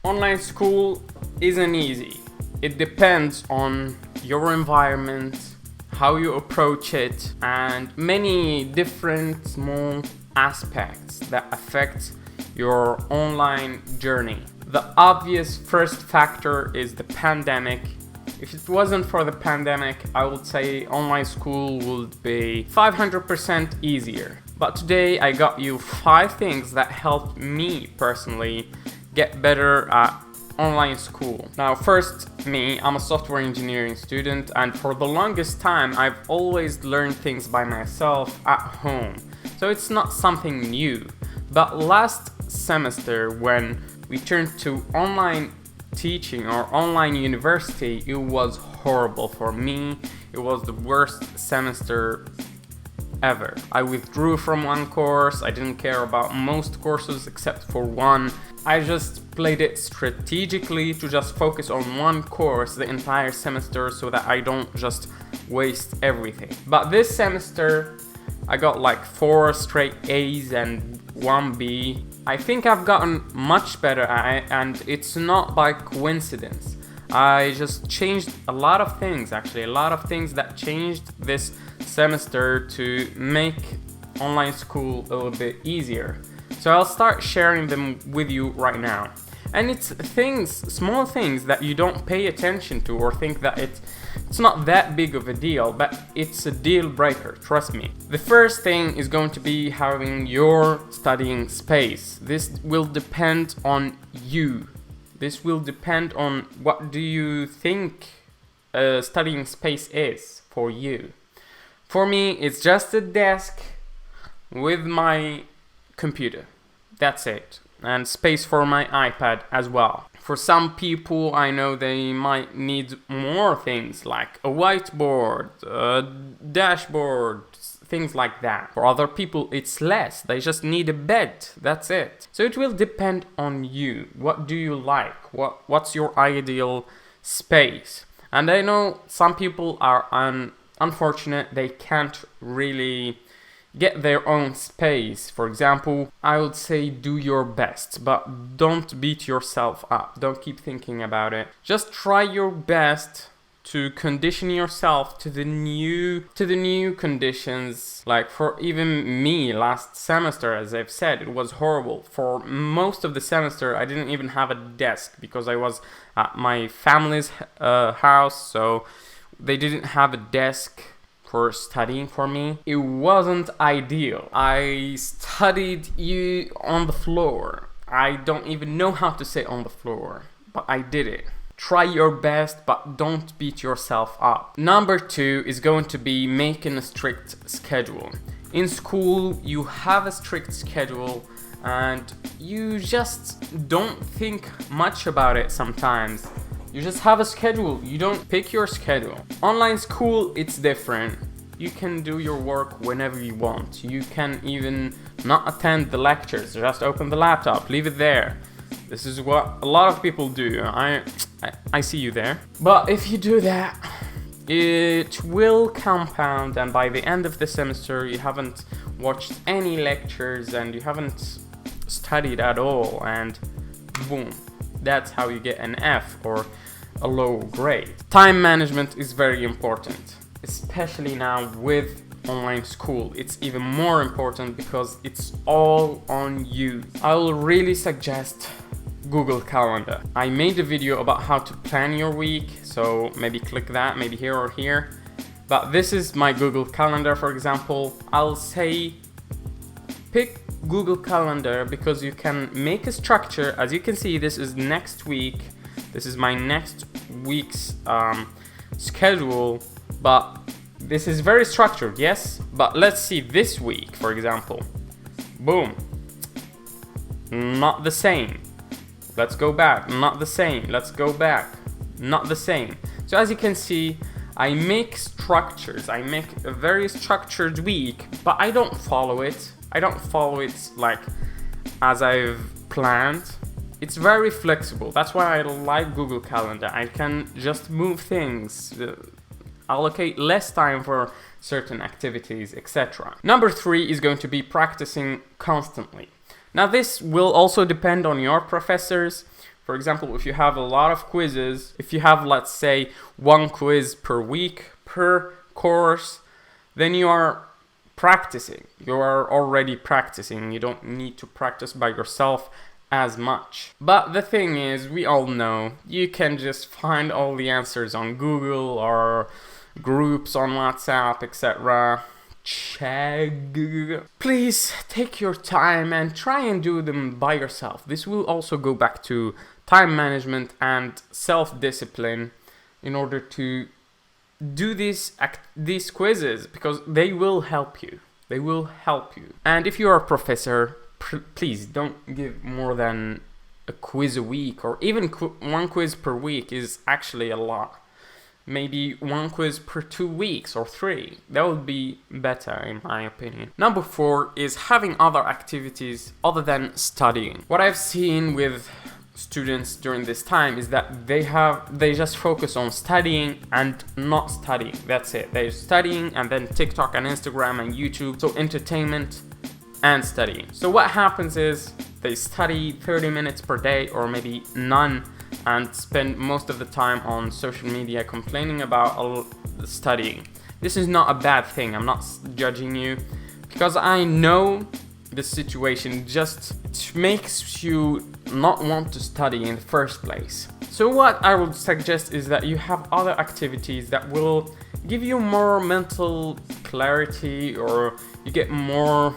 Online school isn't easy. It depends on your environment, how you approach it, and many different small aspects that affect your online journey. The obvious first factor is the pandemic. If it wasn't for the pandemic, I would say online school would be 500% easier. But today I got you 5 things that helped me personally get better at online school. Now first, I'm a software engineering student, and for the longest time I've always learned things by myself at home. So it's not something new. But last semester when we turned to online teaching or online university, it was horrible for me. It was the worst semester ever. I withdrew from one course. I didn't care about most courses except for one. I just played it strategically to just focus on one course the entire semester so that I don't just waste everything. But this semester I got like 4 straight A's and 1 B. I think I've gotten much better at it, and it's not by coincidence. I just changed a lot of things that changed this semester to make online school a little bit easier. So I'll start sharing them with you right now. And it's small things that you don't pay attention to or think that it's not that big of a deal, but it's a deal breaker, trust me. The first thing is going to be having your studying space. This will depend on you. This will depend on what do you think a studying space is for you. For me, it's just a desk with my computer. That's it. And space for my iPad as well. For some people, I know they might need more things like a whiteboard, a dashboard, things like that. For other people, it's less. They just need a bed. That's it. So it will depend on you. What do you like? What's your ideal space? And I know some people are unfortunate. They can't really get their own space. For example, I would say do your best, but don't beat yourself up. Don't keep thinking about it. Just try your best to condition yourself to the new conditions. Like for even me last semester, as I've said, it was horrible. For most of the semester, I didn't even have a desk because I was at my family's house, so they didn't have a desk for studying for me. It wasn't ideal. I studied on the floor. I don't even know how to say on the floor, but I did it. Try your best, but don't beat yourself up. Number 2 is going to be making a strict schedule. In school, you have a strict schedule and you just don't think much about it sometimes. You just have a schedule. You don't pick your schedule. Online school, it's different. You can do your work whenever you want. You can even not attend the lectures. Just open the laptop, leave it there. This is what a lot of people do. I see you there. But if you do that, it will compound, and by the end of the semester, you haven't watched any lectures and you haven't studied at all, and boom. That's how you get an F or a low grade. Time management is very important, especially now with online school. It's even more important because it's all on you. I will really suggest Google Calendar. I made a video about how to plan your week, so maybe click that, maybe here or here. But this is my Google Calendar, for example. I'll say pick Google Calendar because you can make a structure. As you can see, this is next week. This is my next week's schedule, but this is very structured, yes? But let's see this week, for example. Boom. Not the same. Let's go back. Not the same. Let's go back. Not the same. So as you can see, I make structures. I make a very structured week, but I don't follow it. I don't follow it like as I've planned. It's very flexible. That's why I like Google Calendar. I can just move things, allocate less time for certain activities, etc. Number 3 is going to be practicing constantly. Now this will also depend on your professors. For example, if you have a lot of quizzes, if you have, let's say, one quiz per week, per course, then you are practicing. You are already practicing. You don't need to practice by yourself as much. But the thing is, we all know you can just find all the answers on Google or groups on WhatsApp, etc. Please take your time and try and do them by yourself. This will also go back to time management and self-discipline in order to do these quizzes, because they will help you. They will help you. And if you are a professor, please don't give more than a quiz a week, or even one quiz per week is actually a lot. Maybe one quiz per 2 weeks or 3. That would be better in my opinion. Number 4 is having other activities other than studying. What I've seen with students during this time is that they just focus on studying and not studying. That's it. They're studying and then TikTok and Instagram and YouTube. So entertainment and studying. So what happens is they study 30 minutes per day or maybe none, and spend most of the time on social media complaining about studying. This is not a bad thing. I'm not judging you, because I know the situation just makes you not want to study in the first place. So what I would suggest is that you have other activities that will give you more mental clarity, or you get more,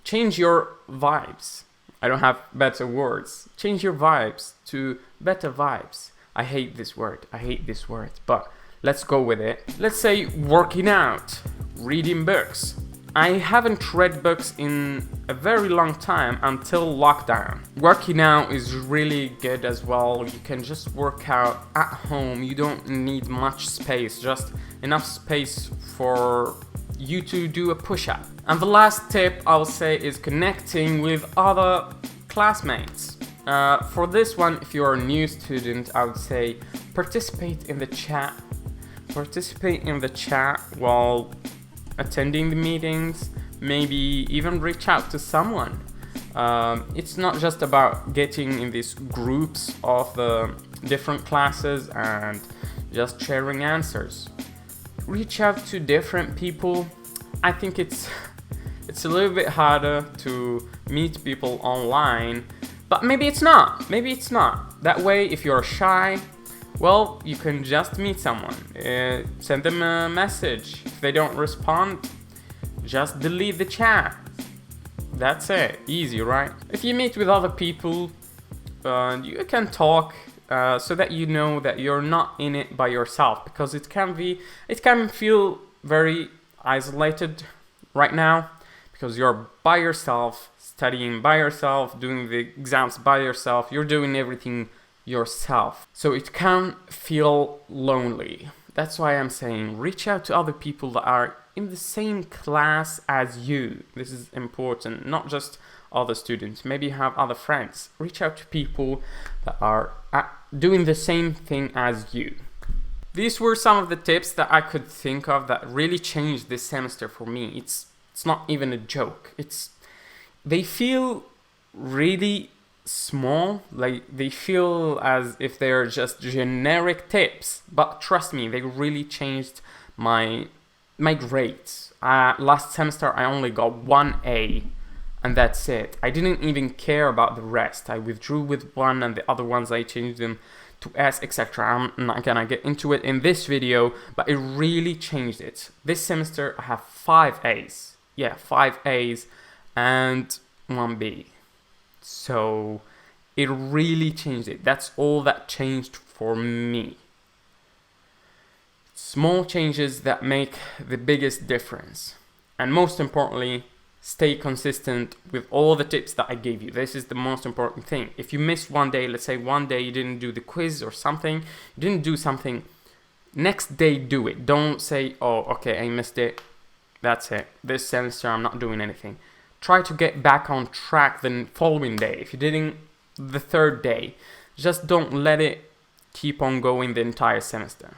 change your vibes. I don't have better words. Change your vibes to better vibes. I hate this word, but let's go with it. Let's say working out, reading books. I haven't read books in a very long time until lockdown. Working out is really good as well. You can just work out at home. You don't need much space, just enough space for you to do a push-up. And the last tip I'll say is connecting with other classmates. For this one, if you're a new student, I would say participate in the chat. Participate in the chat while attending the meetings. Maybe even reach out to someone. It's not just about getting in these groups of the different classes and just sharing answers. Reach out to different people. I think it's a little bit harder to meet people online, but maybe it's not. That way, if you're shy, well, you can just meet someone. Send them a message. If they don't respond, just delete the chat. That's it. Easy, right? If you meet with other people, you can talk so that you know that you're not in it by yourself, because it can feel very isolated right now, because you're by yourself, studying by yourself, doing the exams by yourself, you're doing everything yourself. So it can feel lonely. That's why I'm saying reach out to other people that are in the same class as you. This is important, not just other students. Maybe you have other friends. Reach out to people that are doing the same thing as you. These were some of the tips that I could think of that really changed this semester for me. It's not even a joke. They feel really small, like they feel as if they're just generic tips, but trust me, they really changed my grades. Last semester I only got 1 A, and that's it. I didn't even care about the rest. I withdrew with 1, and the other ones I changed them to S, etc. I'm not gonna get into it in this video, but it really changed it. This semester I have 5 A's. Yeah, 5 A's and 1 B. So it really changed it. That's all that changed for me. Small changes that make the biggest difference. And most importantly, stay consistent with all the tips that I gave you. This is the most important thing. If you missed 1 day, let's say 1 day you didn't do the quiz or something, you didn't do something, next day do it. Don't say, oh, okay, I missed it. That's it. This semester I'm not doing anything. Try to get back on track the following day. If you didn't the 3rd day, just don't let it keep on going the entire semester.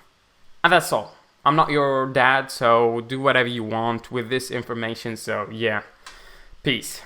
And that's all. I'm not your dad, so do whatever you want with this information. So yeah, peace.